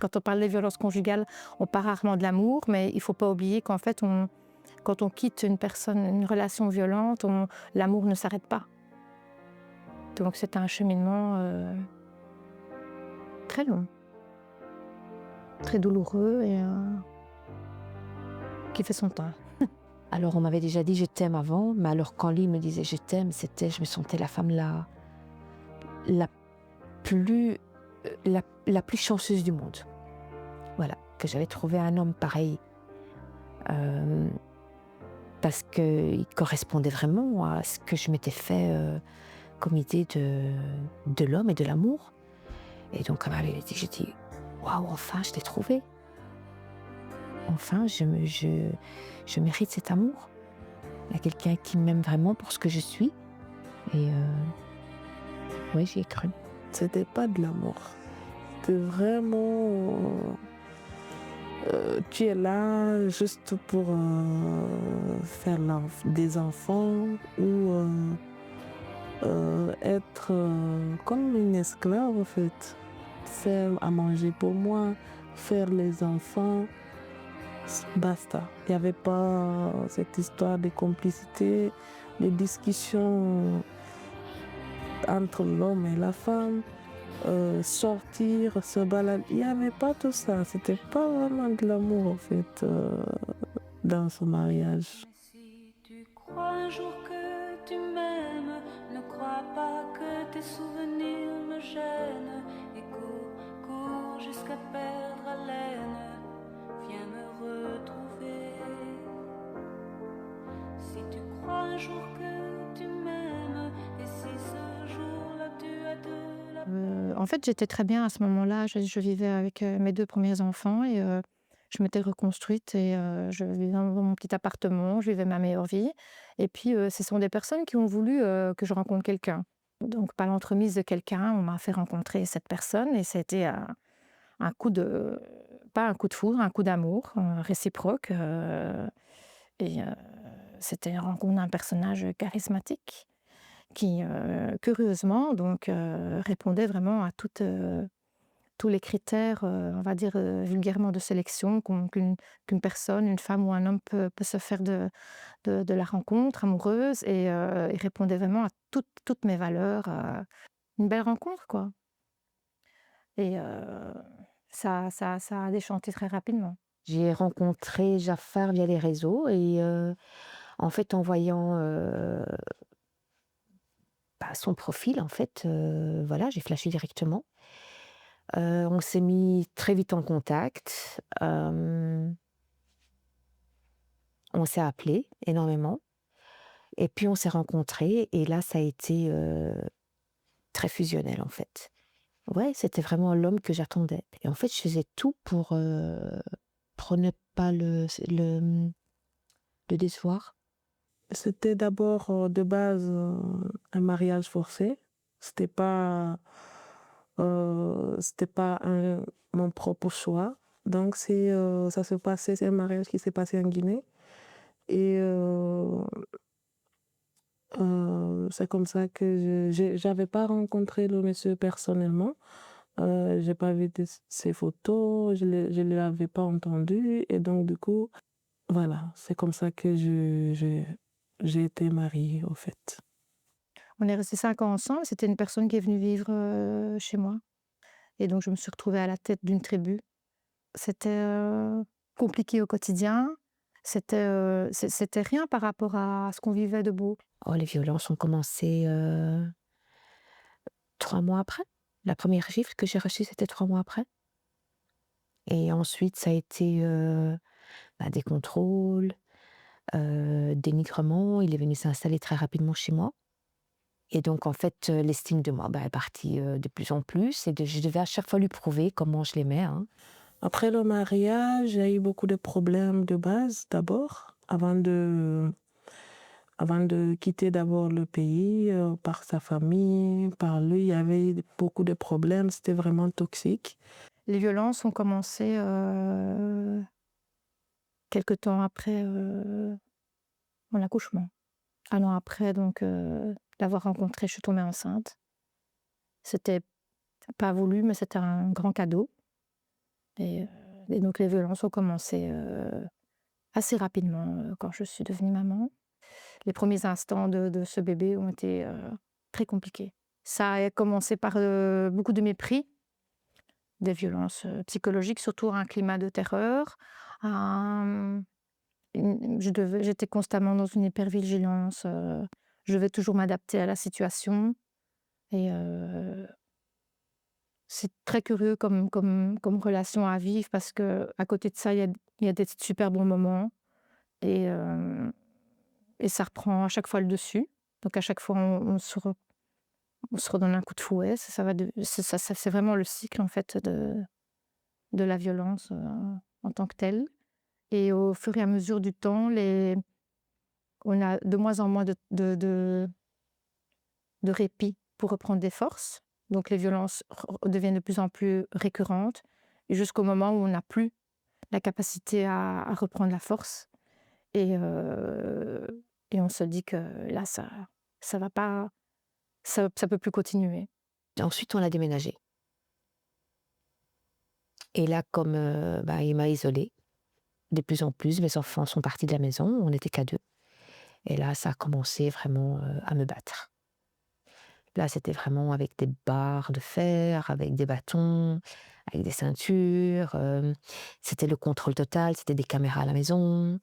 Quand on parle des violences conjugales, on parle rarement de l'amour, mais il ne faut pas oublier qu'en fait, quand on quitte une personne, une relation violente, l'amour ne s'arrête pas. Donc c'est un cheminement très long, très douloureux et qui fait son temps. Alors on m'avait déjà dit je t'aime avant, mais alors quand lui me disait je t'aime, je me sentais la femme la plus chanceuse du monde. Voilà, que j'avais trouvé un homme pareil. Parce qu'il correspondait vraiment à ce que je m'étais fait comme idée de l'homme et de l'amour. Et donc quand m'avait dit, j'ai dit waouh, enfin je l'ai trouvé. Enfin je mérite cet amour. Il y a quelqu'un qui m'aime vraiment pour ce que je suis. Et oui, j'y ai cru. C'était pas de l'amour. C'était vraiment... tu es là juste pour faire des enfants ou être comme une esclave en fait. Faire à manger pour moi, faire les enfants, basta. Il n'y avait pas cette histoire de complicité, de discussion entre l'homme et la femme. Sortir, se balader, il n'y avait pas tout ça. C'était pas vraiment de l'amour en fait dans ce mariage. Si tu crois un jour que tu m'aimes, ne crois pas que tes souvenirs me gênent. Et cours jusqu'à perdre haleine, viens me retrouver. Si tu crois un jour que tu m'aimes, et si ce jour-là tu as de la... En fait, j'étais très bien à ce moment-là. Je vivais avec mes 2 premiers enfants et je m'étais reconstruite et je vivais dans mon petit appartement, je vivais ma meilleure vie. Et puis, ce sont des personnes qui ont voulu que je rencontre quelqu'un. Donc, par l'entremise de quelqu'un, on m'a fait rencontrer cette personne et c'était un coup de... pas un coup de foudre, un coup d'amour réciproque. Et c'était la rencontre d'un personnage charismatique qui, curieusement, donc, répondait vraiment à tous les critères, on va dire, vulgairement de sélection qu'une personne, une femme ou un homme peut se faire de la rencontre amoureuse et il répondait vraiment à toutes mes valeurs. Une belle rencontre, quoi. Et ça a déchanté très rapidement. J'ai rencontré Jafar via les réseaux et en fait en voyant son profil, en fait, voilà, j'ai flashé directement. On s'est mis très vite en contact. On s'est appelé énormément. Et puis on s'est rencontrés et là, ça a été très fusionnel, en fait. Ouais, c'était vraiment l'homme que j'attendais. Et en fait, je faisais tout pour ne pas le décevoir. C'était d'abord de base un mariage forcé. C'était pas mon propre choix. Donc c'est un mariage qui s'est passé en Guinée. Et c'est comme ça que j'avais pas rencontré le monsieur personnellement. J'ai pas vu ses photos, je l'avais pas entendu. Et donc du coup, voilà, c'est comme ça que j'ai été mariée au fait. On est restés 5 ans ensemble. C'était une personne qui est venue vivre chez moi. Et donc, je me suis retrouvée à la tête d'une tribu. C'était compliqué au quotidien. C'était rien par rapport à ce qu'on vivait de beau. Oh, les violences ont commencé 3 mois après. La première gifle que j'ai reçue, c'était 3 mois après. Et ensuite, ça a été des contrôles, dénigrement. Il est venu s'installer très rapidement chez moi. Et donc, en fait, l'estime de moi est partie de plus en plus. Et je devais à chaque fois lui prouver comment je l'aimais. Hein. Après le mariage, j'ai eu beaucoup de problèmes de base d'abord, avant de quitter d'abord le pays, par sa famille, par lui, il y avait beaucoup de problèmes, c'était vraiment toxique. Les violences ont commencé quelque temps après mon accouchement. 1 an après, donc, l'avoir rencontré, je suis tombée enceinte. C'était pas voulu, mais c'était un grand cadeau. et donc les violences ont commencé, assez rapidement, quand je suis devenue maman. Les premiers instants de ce bébé ont été, très compliqués. Ça a commencé par, beaucoup de mépris, des violences, psychologiques, surtout un climat de terreur, un j'étais constamment dans une hypervigilance, je devais toujours m'adapter à la situation et c'est très curieux comme relation à vivre parce qu'à côté de ça, il y a des super bons moments et ça reprend à chaque fois le dessus. Donc à chaque fois, on se redonne un coup de fouet. Ça va de ça c'est vraiment le cycle, en fait, de la violence, en tant que telle et au fur et à mesure du temps, on a de moins en moins de répit pour reprendre des forces. Donc les violences deviennent de plus en plus récurrentes et jusqu'au moment où on n'a plus la capacité à reprendre la force et on se dit que là, ça va pas, ça peut plus continuer. Ensuite, on a déménagé. Et là, comme il m'a isolée, de plus en plus, mes enfants sont partis de la maison, on n'était qu'à 2. Et là, ça a commencé vraiment à me battre. Là, c'était vraiment avec des barres de fer, avec des bâtons, avec des ceintures. C'était le contrôle total, c'était des caméras à la maison,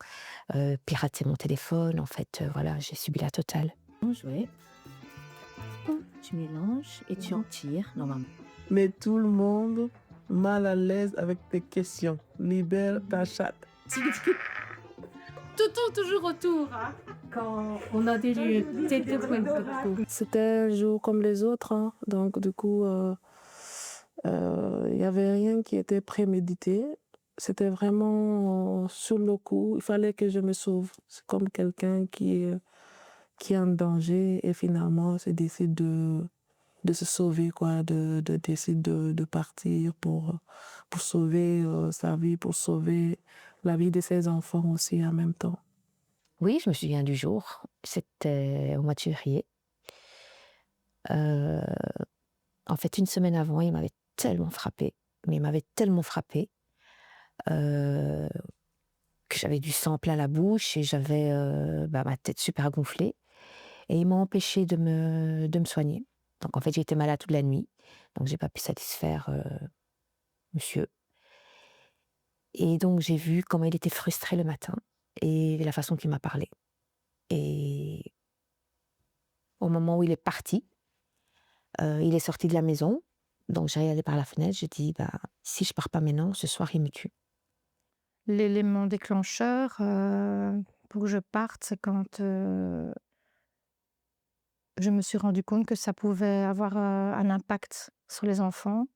pirater mon téléphone. En fait, voilà, j'ai subi la totale. Jouer. Tu mélanges et tu en tires normalement. Mais tout le monde mal à l'aise avec tes questions. Libère ta chatte. Tout tourne toujours autour, hein, quand on a des deux points de coup. C'était un jour comme les autres, hein. Donc du coup, il n'y avait rien qui était prémédité. C'était vraiment sur le coup. Il fallait que je me sauve. C'est comme quelqu'un qui est en danger et finalement se décide de se sauver, quoi, décide de partir pour sauver sa vie, pour sauver la vie de ses enfants aussi en même temps. Oui, je me souviens du jour. C'était au mois de février. En fait, une semaine avant, il m'avait tellement frappée. Mais il m'avait tellement frappée que j'avais du sang plein la bouche et j'avais ma tête super gonflée. Et il m'a empêchée de me soigner. Donc en fait, j'ai été malade toute la nuit. Donc j'ai pas pu satisfaire monsieur. Et donc j'ai vu comment il était frustré le matin et la façon qu'il m'a parlé. Et au moment où il est parti, il est sorti de la maison. Donc j'ai regardé par la fenêtre, j'ai dit si je pars pas maintenant, ce soir il me tue. L'élément déclencheur, pour que je parte, c'est quand, je me suis rendu compte que ça pouvait avoir, un impact sur les enfants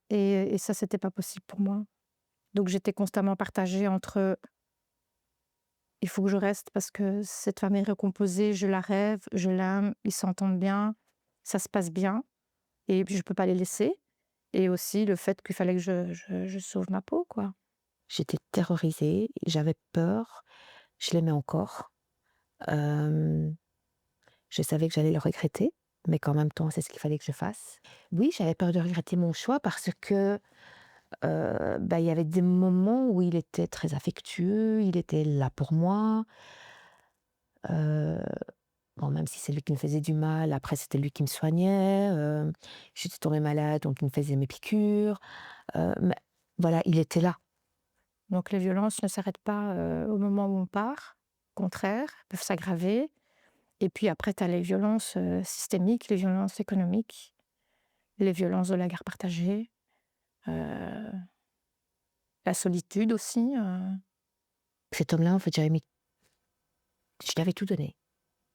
et ça, c'était pas possible pour moi. Donc j'étais constamment partagée entre: «Il faut que je reste parce que cette famille recomposée, je la rêve, je l'aime, ils s'entendent bien, ça se passe bien et puis je peux pas les laisser» et aussi le fait qu'il fallait que je sauve ma peau, quoi. J'étais terrorisée, j'avais peur, je l'aimais encore. Je savais que j'allais le regretter, mais qu'en même temps, c'est ce qu'il fallait que je fasse. Oui, j'avais peur de regretter mon choix parce que il y avait des moments où il était très affectueux, il était là pour moi. Même si c'est lui qui me faisait du mal, après c'était lui qui me soignait. J'étais tombée malade, donc il me faisait mes piqûres. Mais voilà, il était là. Donc les violences ne s'arrêtent pas, au moment où on part. Au contraire, elles peuvent s'aggraver et puis après tu as les violences, systémiques, les violences économiques, les violences de la garde partagée, la solitude aussi, Cet homme-là, en fait, je lui avais tout donné.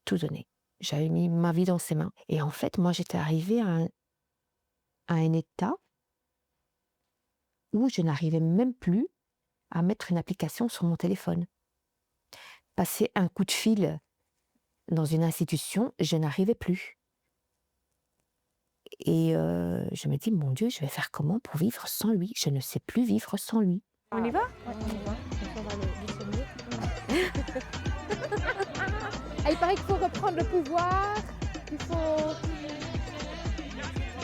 Tout donné. J'avais mis ma vie dans ses mains. Et en fait, moi, j'étais arrivée à un état où je n'arrivais même plus à mettre une application sur mon téléphone. Passer un coup de fil dans une institution, je n'arrivais plus. Et je me dis, mon Dieu, je vais faire comment pour vivre sans lui? Je ne sais plus vivre sans lui. On y va? on y va. On va aller vite mieux. Ah, il paraît qu'il faut reprendre le pouvoir. Il faut...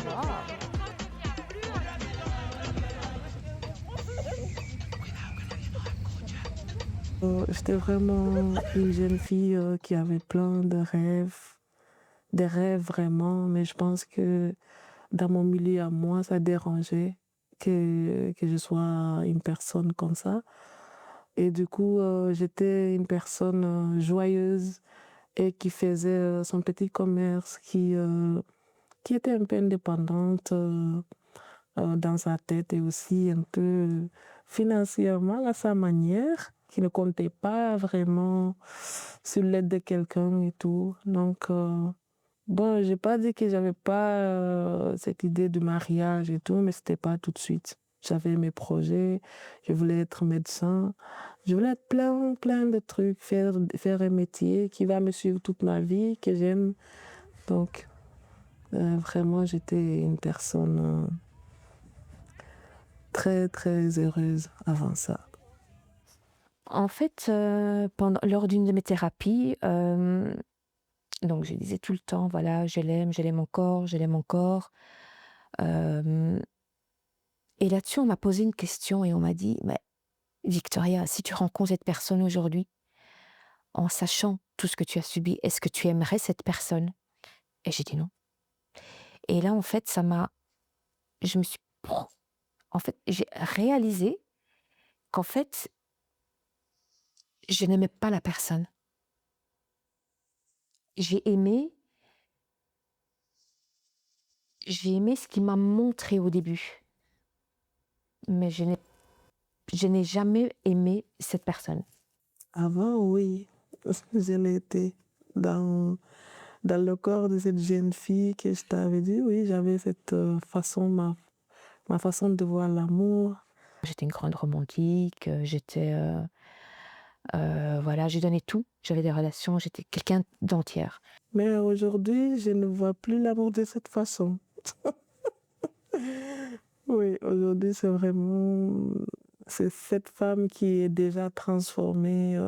Wow. J'étais vraiment une jeune fille qui avait plein de rêves, des rêves vraiment, mais je pense que dans mon milieu à moi, ça dérangeait que je sois une personne comme ça. Et du coup, j'étais une personne joyeuse et qui faisait son petit commerce, qui était un peu indépendante dans sa tête et aussi un peu financièrement à sa manière, qui ne comptait pas vraiment sur l'aide de quelqu'un et tout. Donc, bon, j'ai pas dit que j'avais pas cette idée du mariage et tout, mais c'était pas tout de suite. J'avais mes projets, je voulais être médecin, je voulais être plein de trucs, faire un métier qui va me suivre toute ma vie, que j'aime. Donc, vraiment, j'étais une personne très heureuse avant ça. En fait, lors d'une de mes thérapies, donc je disais tout le temps, voilà, je l'aime encore, je l'aime encore. Hem et là-dessus, on m'a posé une question et on m'a dit: «Mais Victoria, si tu rencontres cette personne aujourd'hui, en sachant tout ce que tu as subi, est-ce que tu aimerais cette personne?» Et j'ai dit: «Non». Et là, en fait, je me suis en fait, j'ai réalisé qu'en fait, je n'aimais pas la personne. J'ai aimé j'ai aimé ce qu'il m'a montré au début, mais je n'ai jamais aimé cette personne. Avant, oui, je l'ai été. Dans le corps de cette jeune fille que je t'avais dit, oui, j'avais cette façon, ma façon de voir l'amour. J'étais une grande romantique, voilà, j'ai donné tout. J'avais des relations, j'étais quelqu'un d'entière. Mais aujourd'hui, je ne vois plus l'amour de cette façon. Oui, aujourd'hui, c'est cette femme qui est déjà transformée,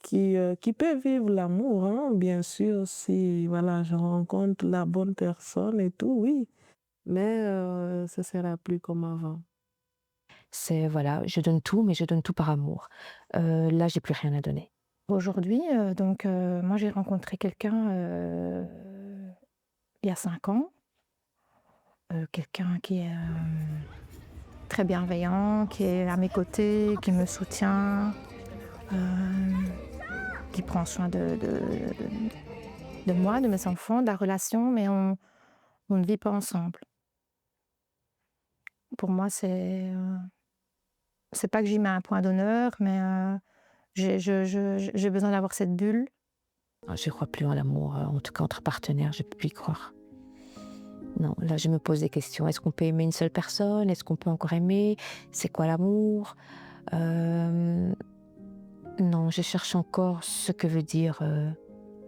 qui peut vivre l'amour, hein, bien sûr, si voilà, je rencontre la bonne personne et tout, oui. Mais ce sera plus comme avant. C'est voilà, je donne tout, mais je donne tout par amour. Là, j'ai plus rien à donner. Aujourd'hui, moi j'ai rencontré quelqu'un, il y a 5 ans, quelqu'un qui est, très bienveillant, qui est à mes côtés, qui me soutient, hem, qui prend soin de moi, de mes enfants, de la relation, mais on ne vit pas ensemble. Pour moi, c'est pas que j'y mets un point d'honneur, mais j'ai besoin d'avoir cette bulle. Je crois plus en l'amour, en tout cas entre partenaires, je peux plus y croire. Non, là, je me pose des questions. Est-ce qu'on peut aimer une seule personne? Est-ce qu'on peut encore aimer? C'est quoi l'amour? Hem, non, je cherche encore ce que veut dire,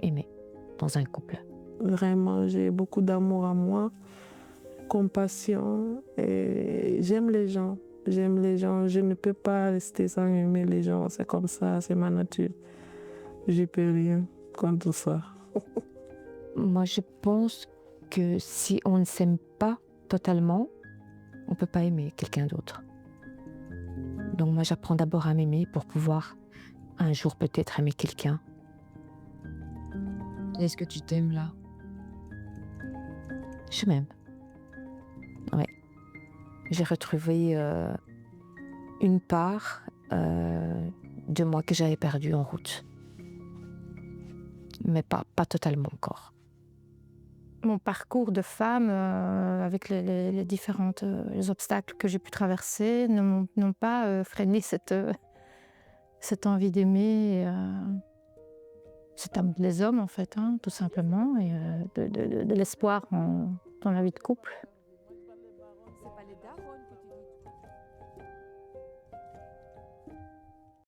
aimer dans un couple. Vraiment, j'ai beaucoup d'amour à moi, compassion et j'aime les gens. J'aime les gens. Je ne peux pas rester sans aimer les gens. C'est comme ça, c'est ma nature. J'y peux rien contre ça. Moi, je pense que si on ne s'aime pas totalement, on peut pas aimer quelqu'un d'autre. Donc moi, j'apprends d'abord à m'aimer pour pouvoir un jour peut-être aimer quelqu'un. Est-ce que tu t'aimes là? Je m'aime. Ouais. J'ai retrouvé une part de moi que j'avais perdue en route. Mais pas totalement encore. Mon parcours de femme, avec les différentes, les obstacles que j'ai pu traverser n'ont pas, freiné cette envie d'aimer, cet amour des hommes en fait, hein, tout simplement et de l'espoir dans la vie de couple.